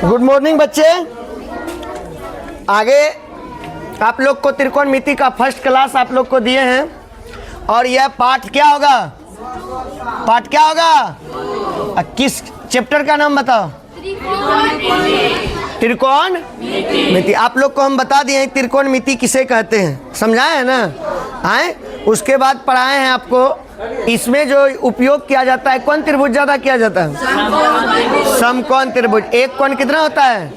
Good morning बच्चे। आगे आप लोग को त्रिकोणमिति का फर्स्ट क्लास आप लोग को दिए हैं और यह पाठ क्या होगा? पाठ क्या होगा? किस चैप्टर का नाम बताओ? त्रिकोणमिति। आप लोग को हम बता दिए हैं त्रिकोणमिति किसे कहते हैं, समझाए हैं ना? आए उसके बाद पढ़ाए हैं आपको इसमें जो उपयोग किया जाता है, कौन त्रिभुज ज्यादा किया जाता है? समकोण त्रिभुज। एक कोण कितना होता है?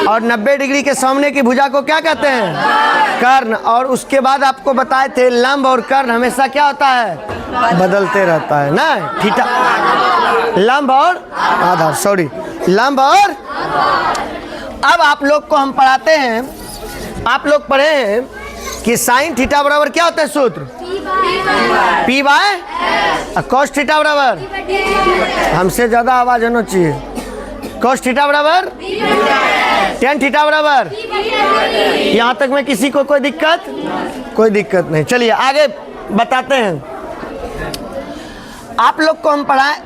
और 90 डिग्री के सामने की भुजा को क्या कहते हैं? कर्ण। और उसके बाद आपको बताए थे लंब और कर्ण हमेशा क्या होता है? बदलते रहता है ना। थीटा, लंब और आधार, सॉरी लंब और। अब आप लोग को हम पढ़ाते हैं, आप लोग पढ़े हैं कि साइन थीटा बराबर क्या होता है सूत्र? पी बाय कॉस थीटा बराबर, हमसे ज्यादा आवाज होना चाहिए, कॉस थीटा बराबर टेन थीटा बराबर। यहाँ तक में किसी को कोई दिक्कत? कोई दिक्कत नहीं। चलिए आगे बताते हैं। आप लोग को हम पढ़ाए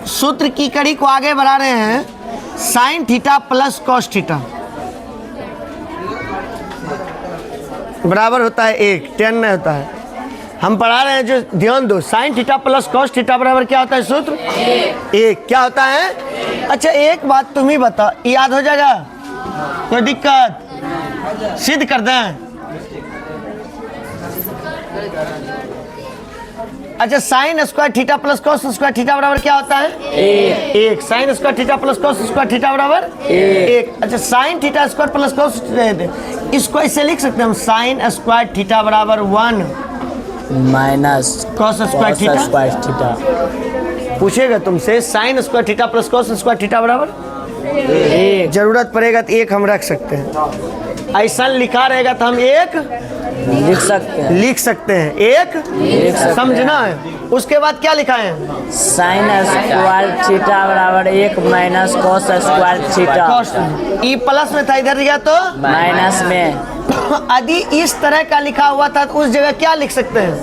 सूत्र की कड़ी को आगे बढ़ा रहे हैं। Sine theta plus cos theta बराबर होता है 1, 10 नहीं होता है। हम पढ़ा रहे हैं जो, ध्यान दो, sine theta plus cos theta बराबर क्या होता है सूत्र? 1। क्या होता है? अच्छा एक बात तुम ही बताओ, याद हो जाएगा? कोई दिक्कत? सिद्ध कर दें? अच्छा sign square theta plus cos square theta बराबर क्या होता है? 1। Sign square theta plus cos square theta बराबर 1। अच्छा sine theta square plus cos, इसको ऐसे लिख सकते हैं हम, साइन स्क्वायर थीटा बराबर 1 माइनस कॉस स्क्वायर थीटा। पूछेगा तुमसे sign square theta plus cos square theta बराबर 1। जरूरत पड़ेगा तो 1 हम रख सकते हैं, ऐसा लिखा रहेगा तो हम 1 लिख सकते हैं 1 समझना है। उसके बाद क्या लिखा है? साइन स्क्वायर थीटा बराबर 1 minus cos square theta. E plus में था, इधर गया तो माइनस में। यदि इस तरह का लिखा हुआ था तो उस जगह क्या लिख सकते हैं?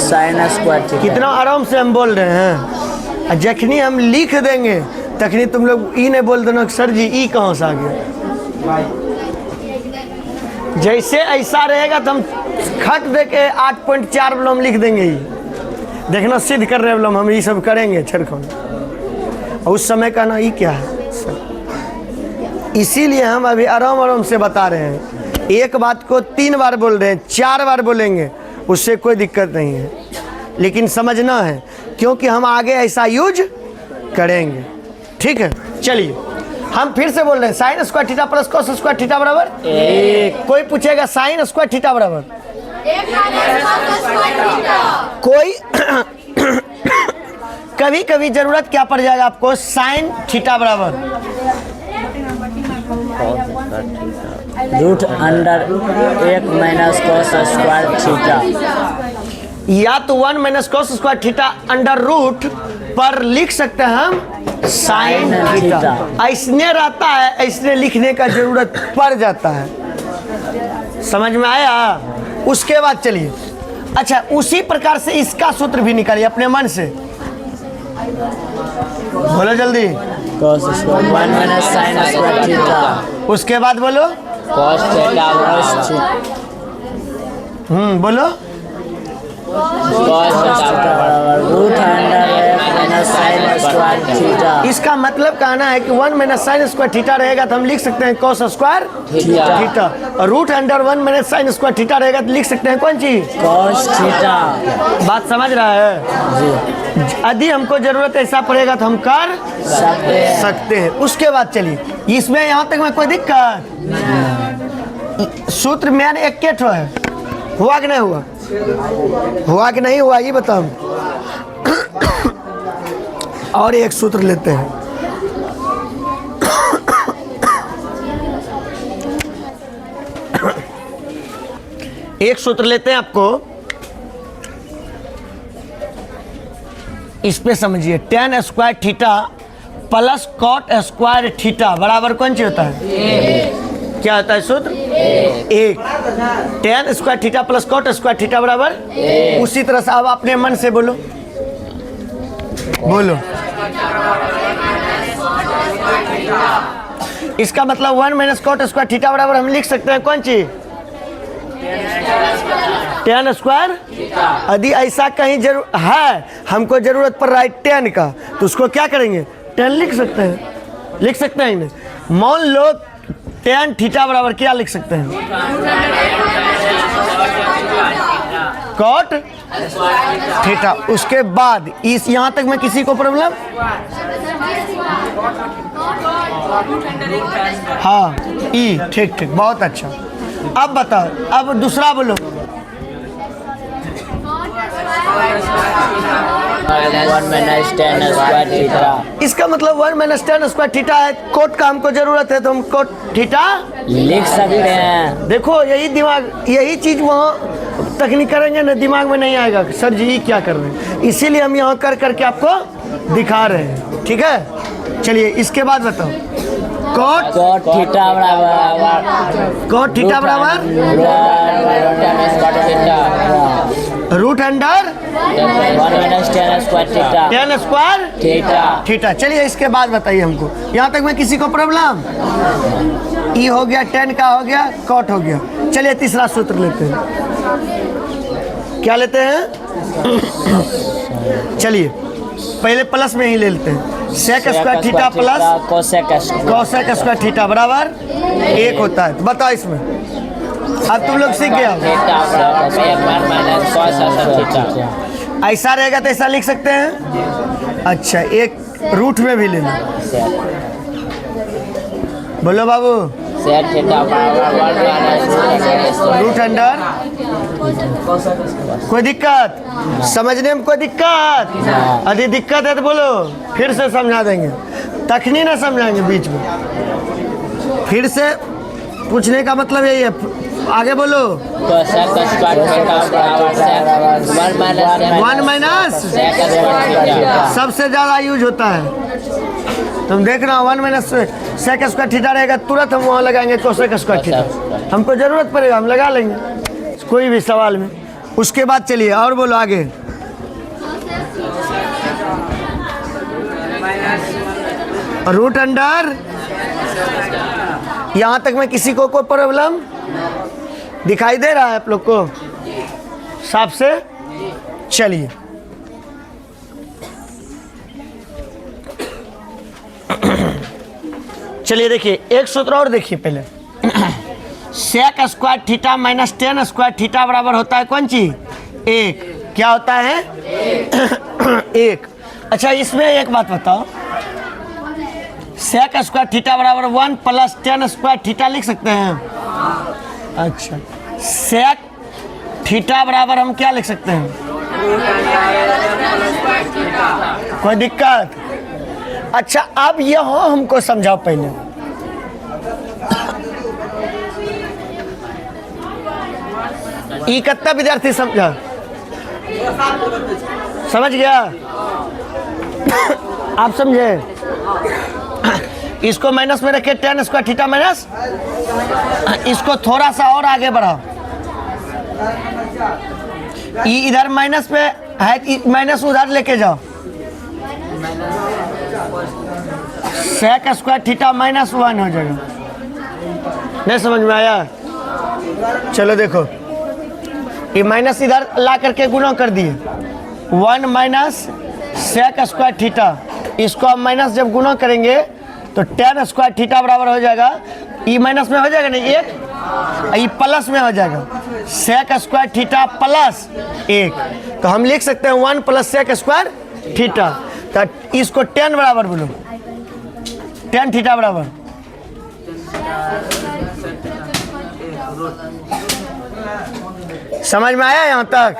Sign square theta. कितना आराम से हम बोल रहे हैं। जखनी हम लिख देंगे तखनी तुम लोग ई नहीं बोल देना सर जी ई कहाँ से आ गया। जैसे ऐसा रहेगा तो हम खट दे के 8.4 वाला हम लिख देंगे। ही देखना सिद्ध कर रहे वाला हम ये सब करेंगे छरखन। और उस समय का ना ये क्या है, इसीलिए हम अभी आराम आराम से बता रहे हैं। एक बात को 3 बार बोल रहे हैं, 4 बार बोलेंगे उससे कोई दिक्कत नहीं है, लेकिन समझना है क्योंकि हम आगे ऐसा यूज करेंगे। ठीक है चलिए हम फिर से बोल रहे हैं sign square theta plus cos square theta बराबर 1। कोई पूछेगा साइन स्क्वायर थीटा बराबर 1। कोई कभी कभी जरूरत क्या पड़ जाएगा आपको, साइन थीटा बराबर root under 1 minus cos square theta, या तो 1 minus cos square theta under root पर लिख सकते हैं हम साइन थीटा। ऐसने रहता है, ऐसने लिखने का जरूरत पड़ जाता है। समझ में आया? उसके बाद चलिए अच्छा उसी प्रकार से इसका सूत्र भी निकालिए अपने मन से, बोलो जल्दी। Cos square 1 minus sine square theta. उसके बाद बोलो कॉस थीटा बोलो कॉस थीटा बराबर root under 1 minus sine square theta. इसका मतलब कहना है कि 1 माइनस साइन स्क्वायर थीटा रहेगा तो हम लिख सकते हैं कॉस स्क्वायर थीटा, और root under 1 minus sine square theta रहेगा तो लिख सकते हैं कौन चीज? Cos theta. बात समझ रहा है? यदि हमको जरूरत ऐसा पड़ेगा तो हम कर सकते हैं। उसके बाद चलिए इसमें यहाँ तक में कोई दिक्कत? सूत्र में एक के ठो है, हुआ कि नहीं हुआ? हुआ कि नहीं हुआ ये बताओ। और एक सूत्र लेते हैं, एक सूत्र लेते हैं आपको, इस पे समझिए। tan square theta plus cot square theta बराबर कौन सी होता है? क्या होता है सूत्र? 1। tan square theta plus cot square theta बराबर। उसी तरह से अब अपने मन से बोलो बोलो। इसका मतलब 1 माइनस कॉट स्क्वायर थीटा बराबर हम लिख सकते हैं कौन चीज? tan square. यदि ऐसा कहीं जरूर है, हमको जरूरत पड़ रहा है tan का, तो उसको क्या करेंगे? tan लिख सकते हैं, लिख सकते हैं। मान लो tan थीटा बराबर क्या लिख सकते हैं? Cot theta. उसके बाद इस यहाँ तक में किसी को प्रॉब्लम? हाँ ई, ठीक ठीक, बहुत अच्छा। अब बताओ, अब दूसरा बोलो। 1 माइनस tan स्क्वायर थीटा। इसका मतलब 1 माइनस tan स्क्वायर थीटा है। कोट का हमको जरूरत है तो हम कोट थीटा लिख सकते हैं। देखो यही दिमाग, यही चीज वहाँ तकनीक करेंगे ना, दिमाग में नहीं आएगा सर जी ये क्या कर रहे हैं। इसीलिए हम यहाँ कर करके आपको दिखा रहे हैं, ठीक है। चलिए इसके बाद बताओ। कोट थीटा बराबर कोट थीटा बराबर root under 1 minus tan square theta. tan square theta. Theta. चलिए इसके बाद बताइए हमको, यहाँ तक में किसी को प्रॉब्लम? ई हो गया, tan का हो गया, कॉट हो गया। चलिए तीसरा सूत्र लेते हैं। क्या लेते हैं? चलिए पहले प्लस में ही ले लेते हैं। Sec square theta plus cosec square theta बराबर 1 होता है। तो बताओ इसमें, अब तुम लोग सीख गया। ऐसा रहेगा तो ऐसा लिख सकते हैं। अच्छा एक रूट में भी ले लो। बोलो बाबू। रूट अंडर, कोई दिक्कत? समझने में कोई दिक्कत? यदि दिक्कत है तो बोलो, फिर से समझा देंगे। तखनी ना समझाएंगे बीच में, फिर से पूछने का मतलब यही है। आगे बोलो। 1 माइनस सबसे ज्यादा यूज होता है। तुम देखना 1 माइनस सेक स्क्वायर थीटा रहेगा, तुरंत हम वहाँ लगाएंगे कोसेक स्क्वायर थीटा। हमको जरूरत पड़ेगा हम लगा लेंगे कोई भी सवाल में। उसके बाद चलिए और बोलो आगे। रूट अंडर, यहाँ तक में किसी को कोई प्रॉब्लम दिखाई दे रहा है आप लोग को साफ से? चलिए चलिए देखिए एक सूत्र और देखिए पहले। Sec square theta minus tan square theta बराबर होता है कौन चीज? 1। क्या होता है? 1। अच्छा इसमें एक बात बताओ, सेक स्क्वायर थीटा बराबर 1 प्लस tan स्क्वायर थीटा लिख सकते हैं? अच्छा सेक थीटा बराबर हम क्या लिख सकते हैं? कोई दिक्कत? अच्छा अब यह हमको समझाओ पहले। ई कितना विद्यार्थी समझा? समझ गया? आप समझे? इसको माइनस में रखे tan स्क्वायर थीटा माइनस, इसको थोड़ा सा और आगे बढ़ाओ। ई इधर माइनस पे है, माइनस उधर लेके जाओ। सेक स्क्वायर थीटा माइनस 1 हो जाएगा। नहीं समझ में आया? चलो देखो, ये माइनस इधर ला करके गुणा कर दिए। 1 माइनस सेक स्क्वायर थीटा, इसको हम माइनस जब गुणा करेंगे तो tan स्क्वायर थीटा बराबर हो जाएगा, ई माइनस में हो जाएगा नहीं 1, ई प्लस में हो जाएगा सेक स्क्वायर थीटा प्लस 1। तो हम लिख सकते हैं 1 प्लस सेक स्क्वायर थीटा। तो इसको tan बराबर बोलो, tan थीटा बराबर समझ में आया यहाँ तक?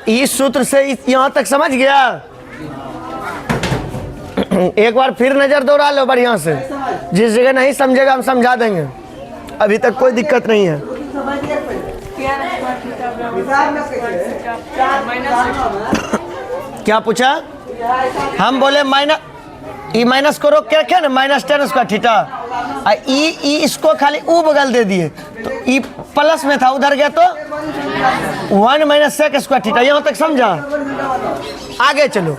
इस सूत्र से यहाँ तक समझ गया? एक बार फिर नजर दौड़ा लो बढ़िया से, जिस जगह नहीं समझेगा हम समझा देंगे, अभी तक कोई दिक्कत नहीं है। क्या पूछा? हम बोले माइनस, ई माइनस को रोक के रखे ना, माइनस tan स्क्वायर थीटा, ई इसको खाली ऊ बगल दे दिए तो ई प्लस में था, उधर गया तो 1 माइनस सेक स्क्वायर थीटा। यहाँ तक समझा? आगे चलो।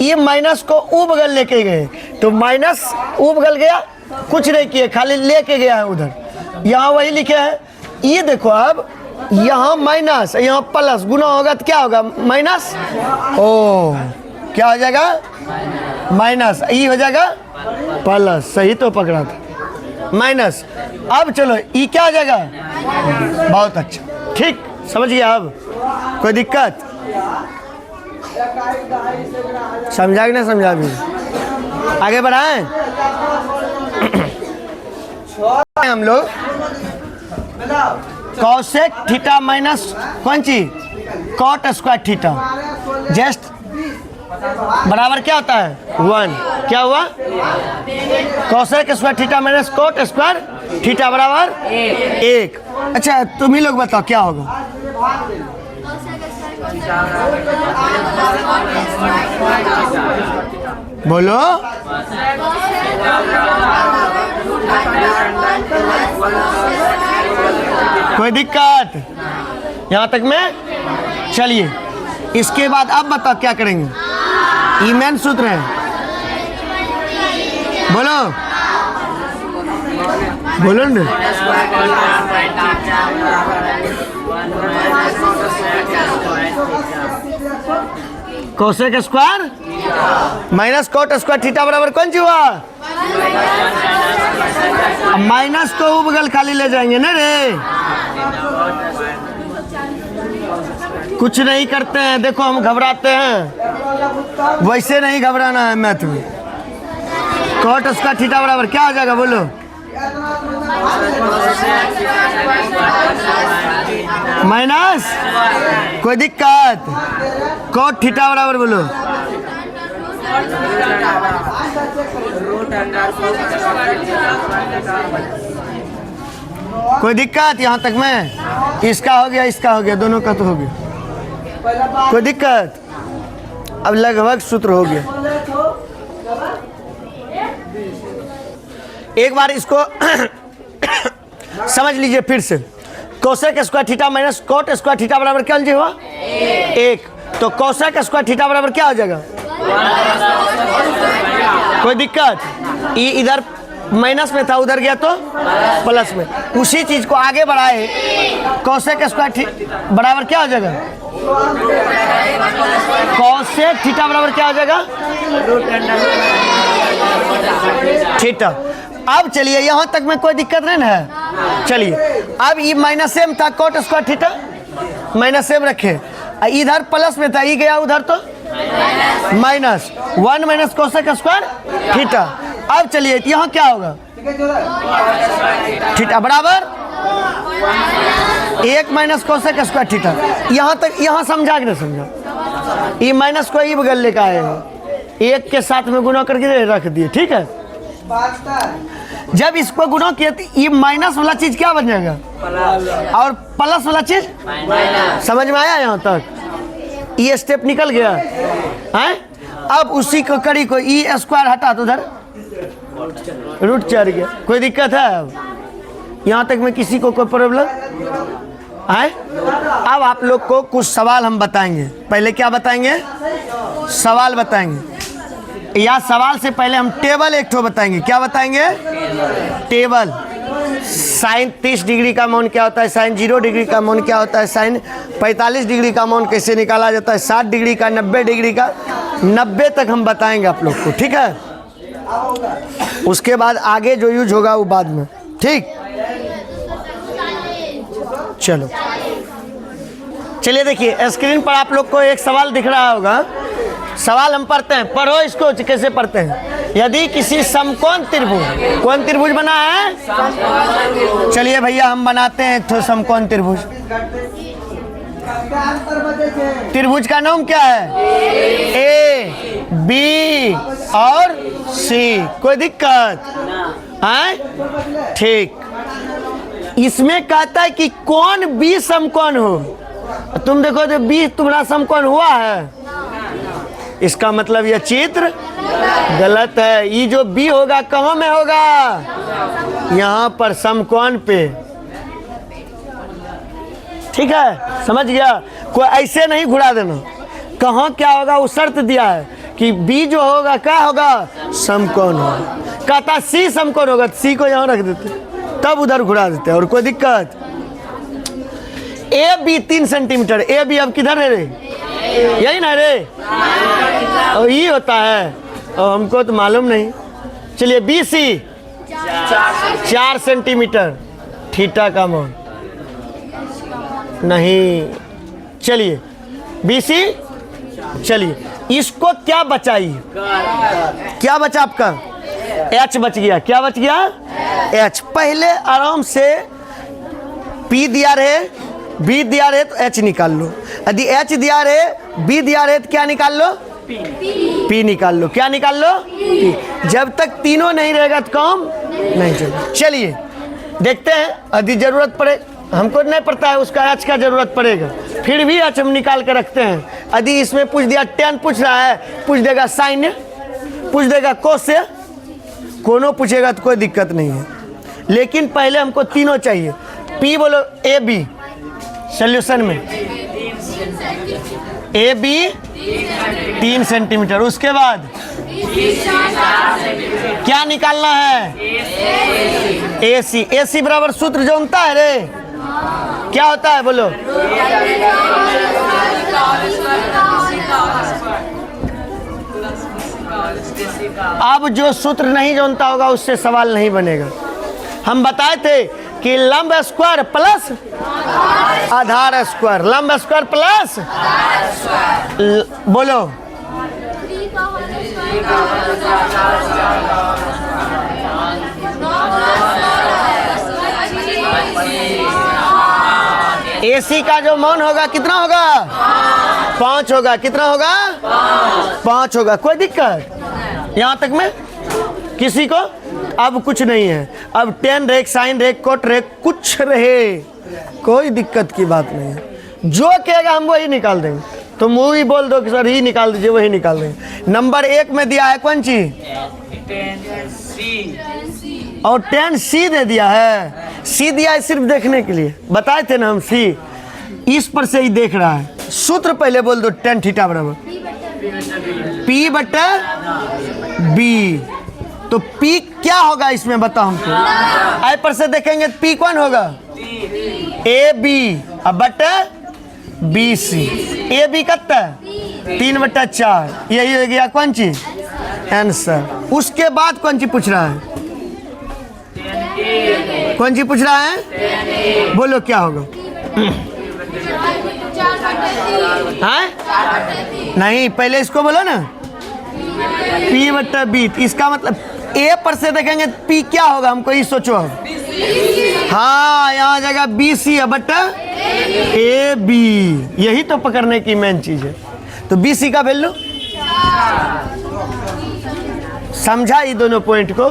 ये माइनस को ऊ बगल लेके गए, तो माइनस ऊ बगल गया, कुछ नहीं किए, खाली लेके गया है उधर। यहाँ वही लिखे हैं, ये देखो अब यहाँ माइनस, यहाँ प्लस, गुना होगा तो क्या होगा? माइनस। ओ क्या हो जाएगा? माइनस। ई हो जाएगा प्लस। सही तो पकड़ा था, माइनस। अब चलो ई क्या हो जाएगा? बहुत अच्छा, ठीक, समझ गया। अब कोई दिक्कत? समझा कि नहीं समझा? भी आगे बढ़ाएं हम लोग। कॉसेक थीटा माइनस कौन चीज? कॉट स्क्वायर थीटा, जस्ट बराबर क्या होता है? 1। क्या हुआ? Cosec square theta minus cot square theta बराबर 1। अच्छा तुम ही लोग बताओ क्या होगा? बोलो। कोई दिक्कत यहाँ तक में? चलिए इसके बाद अब बताओ क्या करेंगे? ई मेन सूत्र है, बोलो बोलो न। Cosec square minus cot square theta बराबर कौन सी हुआ? माइनस को ऊ बगल खाली ले जाएंगे ना रे। कुछ नहीं करते हैं, देखो हम घबराते हैं, वैसे नहीं घबराना है मैथ में। कॉट स्क्वायर थीटा बराबर क्या हो जाएगा? बोलो। माइनस, कोई दिक्कत? कॉट थीटा बराबर बोलो। कोई दिक्कत यहाँ तक में? इसका हो गया, इसका हो गया, दोनों का तो हो गया। कोई दिक्कत? अब लगभग सूत्र हो गया। एक बार इसको समझ लीजिए फिर से। Cosec square theta minus cot square theta बराबर क्या हुआ? 1। तो कोसेक स्क्वायर थीटा बराबर क्या हो जाएगा? कोई दिक्कत? ये इधर माइनस में था, उधर गया तो प्लस में। उसी चीज को आगे बढ़ाए, कोसेक स्क्वायर बराबर क्या हो जाएगा? कोसेक थीटा बराबर क्या हो जाएगा? थीटा। अब चलिए यहाँ तक में कोई दिक्कत नहीं है। चलिए अब ये माइनस सेम था, cot square theta minus same रखे, इधर प्लस में था, ये गया उधर तो minus 1 minus cosec square theta. अब चलिए यहाँ क्या होगा? थीटा बराबर 1 माइनस कोसेक स्क्वायर थीटा। यहाँ तक, यहाँ समझा कि नहीं समझा? ये माइनस को ये बगल लेकर आए हैं, 1 के साथ में गुना करके रख दिए, ठीक है। जब इसको गुना किया तो ये माइनस वाला चीज क्या बन जाएगा? और प्लस वाला चीज समझ में आया? यहाँ तक ये स्टेप निकल गया है। अब उसी को कड़ी को ई स्क्वायर हटा तो उधर रूट चढ़ गया। कोई दिक्कत है? अब यहाँ तक में किसी को कोई प्रॉब्लम है? अब आप लोग को कुछ सवाल हम बताएंगे। पहले क्या बताएंगे? सवाल बताएंगे। या सवाल से पहले हम टेबल एक ठो बताएंगे। क्या बताएंगे? टेबल। साइन 30 डिग्री का मौन क्या होता है? साइन 0 डिग्री का मौन क्या होता है? साइन 45 डिग्री का मौन कैसे निकाला जाता है? 60 डिग्री का, 90 डिग्री का, 90 तक हम बताएंगे आप लोग को, ठीक है। उसके बाद आगे जो यूज होगा वो बाद में, ठीक। चलो चलिए देखिए स्क्रीन पर आप लोग को एक सवाल दिख रहा होगा। सवाल हम पढ़ते हैं, पढ़ो इसको। कैसे पढ़ते हैं? यदि किसी समकोण त्रिभुज, कौन त्रिभुज बना है? चलिए भैया हम बनाते हैं तो समकोण त्रिभुज। त्रिभुज का नाम क्या है? ए, बी और सी। कोई दिक्कत है? ठीक। इसमें कहता है कि कौन बी समकोण हो। तुम देखो जो बी तुम्हारा समकोण हुआ है, इसका मतलब यह चित्र गलत है। ये जो बी होगा कहाँ में होगा? यहाँ पर समकोण पे, ठीक है। समझ गया? कोई ऐसे नहीं घुरा देना। कहाँ क्या होगा वो शर्त दिया है कि कि बी जो होगा क्या होगा, समकोण होगा। कहता सी समकोण होगा, सी को यहाँ रख देते, तब उधर घुरा देते और कोई दिक्कत। A B 3 centimetre, A B अब किधर है रे, यही ना रे, और ये होता है, और हमको तो मालूम नहीं। चलिए बी सी 4 सेंटीमीटर, थीटा का मान नहीं। चलिए बी सी, चलिए इसको क्या बचाइए, क्या बचा आपका, एच बच गया। क्या बच गया, एच। पहले आराम से पी दिया रहे, बी दिया रहे तो एच निकाल लो, यदि एच दिया रहे, बी दिया रहे तो क्या निकाल लो, पी निकाल लो। क्या निकाल लो, पी। जब तक तीनों नहीं रहेगा तो काम नहीं चलेगा। चलिए देखते हैं, यदि जरूरत पड़े, हमको नहीं पड़ता है उसका एच का जरूरत पड़ेगा, फिर भी एच हम निकाल के रखते हैं। यदि इसमें पूछ दिया tan पूछ रहा है, पूछ देगा साइन, पूछ देगा कोस, कोनो पूछेगा तो कोई दिक्कत नहीं है, लेकिन पहले हमको तीनों चाहिए। पी बोलो, ए बी सोल्यूशन में ए बी 3 सेंटीमीटर, उसके बाद क्या निकालना है, ए सी। ए सी बराबर सूत्र जानता है रे, क्या होता है बोलो, अब जो सूत्र नहीं जानता होगा उससे सवाल नहीं बनेगा। हम बताए थे कि लंब स्क्वायर प्लस आधार स्क्वायर, लंब स्क्वायर प्लस बोलो एसी का जो मान होगा कितना होगा, 5 होगा। कितना होगा, 5 होगा। कोई दिक्कत यहाँ तक में किसी को, अब कुछ नहीं है। अब tan रहे, साइन रहे, कोट रहे, कुछ रहे, कोई दिक्कत की बात नहीं है। जो कहेगा हम वही निकाल देंगे। तुम वही बोल दो कि सर ही निकाल दीजिए, वही निकाल देंगे। नंबर 1 में दिया है कौन चीज, और tan सी दे दिया है। सी दिया है सिर्फ देखने के लिए, बताए थे ना हम, सी इस पर से ही देख रहा है। सूत्र पहले बोल दो, tan थीटा बराबर P बटा B। तो P क्या होगा इसमें बताओ हमको, आई पर से देखेंगे तो P कौन होगा, ए बी अब बटा बी सी। ए बी कितना, 3/4, यही हो गया कौन चीज आंसर। उसके बाद कौन सी पूछ रहा है, कौन सी पूछ रहा है, बोलो क्या होगा, हाँ नहीं, पहले इसको बोलो ना, P बटा B। इसका मतलब ए पर से देखेंगे P क्या होगा, हमको ये सोचो। हाँ यहाँ जगह बी सी है बटा ए बी, यही तो पकड़ने की मेन चीज है। तो बी सी का वैल्यू समझा, ये दोनों पॉइंट को,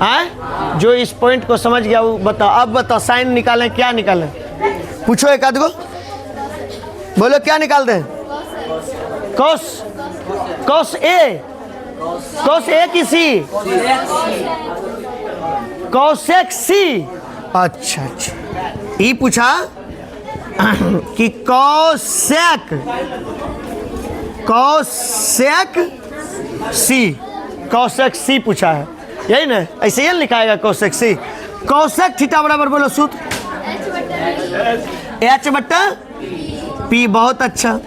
हाँ जो इस पॉइंट को समझ गया वो बताओ। अब बताओ साइन निकालें, क्या निकालें, पूछो एक आध को, बोलो क्या निकाल दें, कोस, कोस ए, कोस ए की सी, कोसेक सी। अच्छा अच्छा, ये पूछा कि कोसेक, कोसेक सी, कोसेक सी पूछा है, यही ना, ऐसे ही लिखाएगा कोसेक सी। कोसेक थीटा बराबर बोलो सूत्र, एच बट्टा पी। बहुत अच्छा,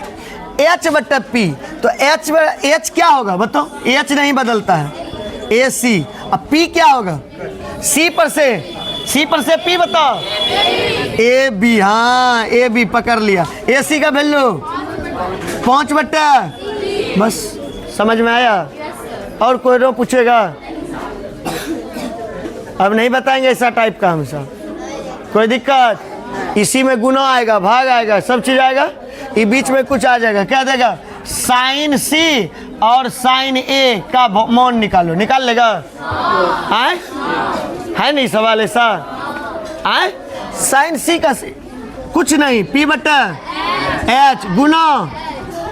एच बट्टा पी। तो एच क्या होगा बताओ, एच नहीं बदलता है, ए सी। अब पी क्या होगा, सी पर से पी बताओ, ए बी। हाँ ए बी पकड़ लिया। ए सी का वैल्यू 5 बट्टा, बस समझ में आया। और कोई रो पूछेगा, अब नहीं बताएंगे ऐसा टाइप का हमेशा, कोई दिक्कत। इसी में गुना आएगा, भाग आएगा, सब चीज आएगा, ये बीच में कुछ आ जाएगा। क्या देगा, साइन सी और साइन ए का मान निकालो, निकाल लेगा, है नहीं सवाल ऐसा, आए साइन सी का कुछ नहीं, पी बट्टा एच गुना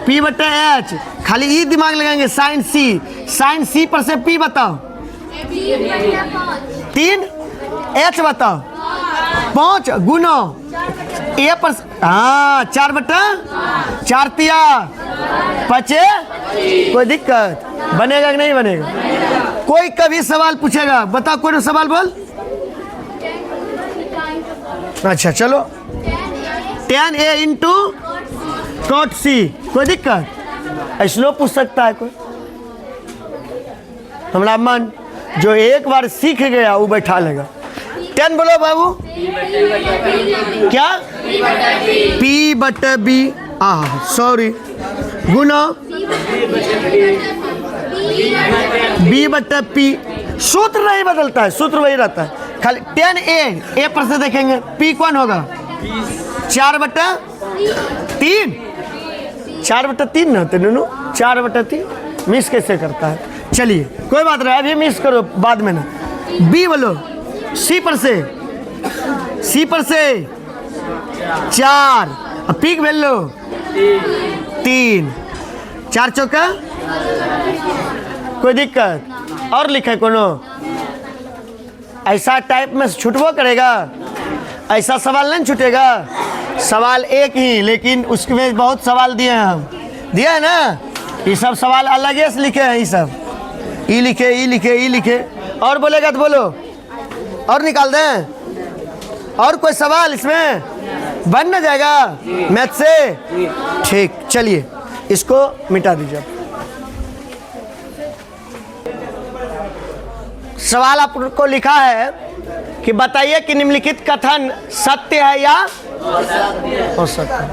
पी बट्टा एच, खाली ई दिमाग लगाएंगे। साइन सी पर से पी बताओ, 3 एच बताओ, 5 गुनो ए पर, हाँ 4/4 तिया 5। कोई दिक्कत? बनेगा कि नहीं बनेगा? कोई कभी सवाल पूछेगा, बताओ कोई सवाल बोल। अच्छा चलो, tan A into cot C, कोई दिक्कत? ऐसलो पूछ सकता है कोई। हमारा मन जो एक बार सीख गया वो बैठा लेगा। 10 बोलो बाबू। क्या? P/B, सॉरी, गुना B/P। सूत्र नहीं बदलता है, सूत्र वही रहता है, खाली tan A पर से देखेंगे P कौन होगा? 4/3। 4/3 ना होते दोनों, 4/3 मिस कैसे करता है? चलिए कोई बात नहीं, अभी मिस करो बाद में ना। B बोलो। C पर से 4, अब P बोल लो 3। 4 चौका, कोई दिक्कत? और लिखे कोनो ऐसा टाइप में छूटबो करेगा? ऐसा सवाल नहीं छूटेगा। सवाल एक ही, लेकिन उसमें बहुत सवाल दिए हैं हम, दिया है ना। ये सब सवाल अलग से लिखे हैं, ये सब ई लिखे, ई लिखे, ई लिखे। और बोलेगा तो बोलो, और निकाल दें। और कोई सवाल इसमें बन न जाएगा मैथ से? ठीक, चलिए इसको मिटा दीजिए। सवाल आपको लिखा है कि बताइए कि निम्नलिखित कथन सत्य है या असत्य।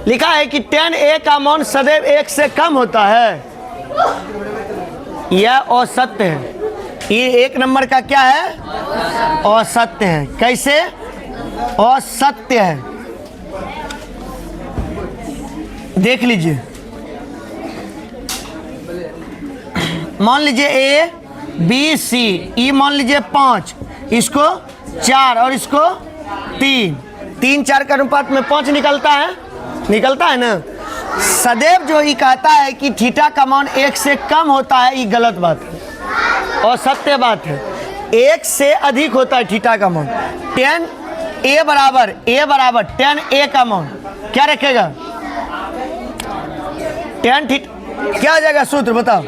लिखा है कि tan A का मान सदैव 1 से कम होता है, यह असत्य है। ये 1 नंबर का क्या है? असत्य है। कैसे असत्य है? देख लीजिए, मान लीजिए A B C, E मान लीजिए 5, इसको 4 और इसको 3। 3 4 का अनुपात में 5 निकलता है, निकलता है ना। सदैव जो ये कहता है कि थीटा का मान 1 से कम होता है, ये गलत बात है और सत्य बात है। 1 से अधिक होता है थीटा का मान। tan A बराबर tan A का मान क्या रखेगा? tan थीटा क्या हो जाएगा? सूत्र बताओ।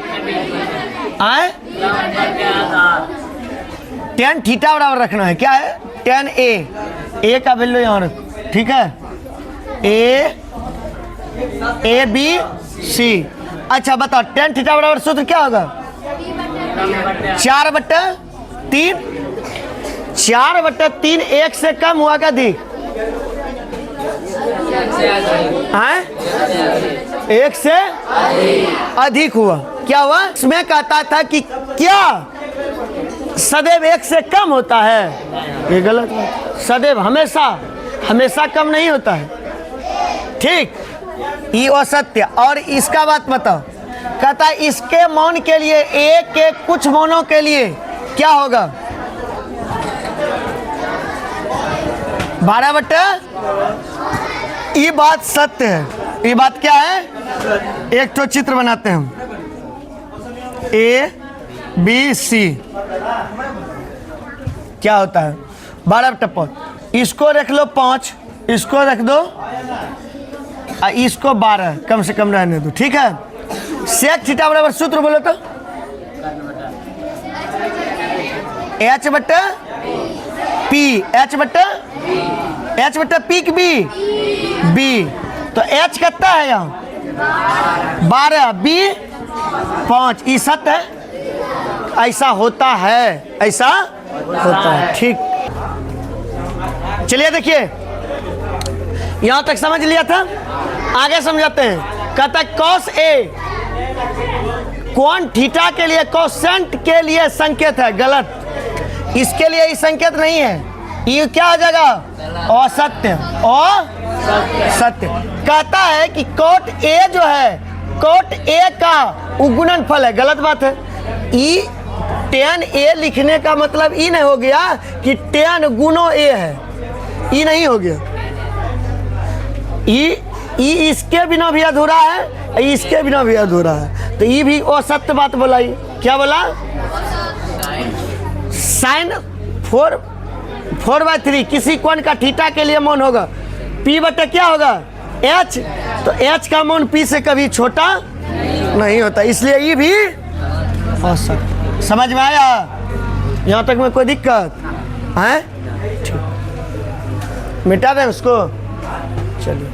आए tan थीटा बराबर रखना है, क्या है? tan A का वैल्यू यहाँ रखो, ठीक है? A B C। अच्छा बताओ, tan थीटा बराबर सूत्र क्या होगा? 4/3। 4/3 1 से कम हुआ क्या? अधिक? 1 से अधिक हुआ। क्या हुआ? इसमें कहता था कि क्या सदैव 1 से कम होता है, ये गलत है। सदैव हमेशा कम नहीं होता है, ठीक? ये असत्य। और इसका बात बताओ, कहता है इसके मान के लिए A के कुछ मानों के लिए क्या होगा? 12/। ये बात सत्य है। ये बात क्या है? एक तो चित्र बनाते हैं हम, A B C क्या होता है? 12/5। इसको रख लो 5, इसको रख दो, इसको 12 कम से कम रहने दो, ठीक है? sec थीटा बराबर सूत्र बोलो तो H/P की B। तो H कितना है यहाँ? 12, B 5। ई सत्य है, ऐसा होता है, ऐसा होता है, ठीक। चलिए देखिए, यहां तक समझ लिया था, आगे समझाते हैं। कहता है cos A कौन थीटा के लिए कोसेंट के लिए संकेत है, गलत। इसके लिए ये संकेत नहीं है, ये क्या हो जाएगा? असत्य। असत्य। कहता है कि cot A जो है, cot A का गुणनफल है, गलत बात है। ई tan A लिखने का मतलब ये नहीं हो गया कि tan गुणो A है, ये नहीं हो गया। ई इसके बिना भी अधूरा है, इसके बिना भी अधूरा है, तो ये भी असत्य बात बोला। ये क्या बोला? sin 4/3 किसी कोण का थीटा के लिए मौन होगा P बटे क्या होगा H, तो H का मौन P से कभी छोटा नहीं होता, इसलिए ये भी औसत। समझ में आया? यहाँ तक में कोई दिक्कत है? मिटा दें उसको, चलिए।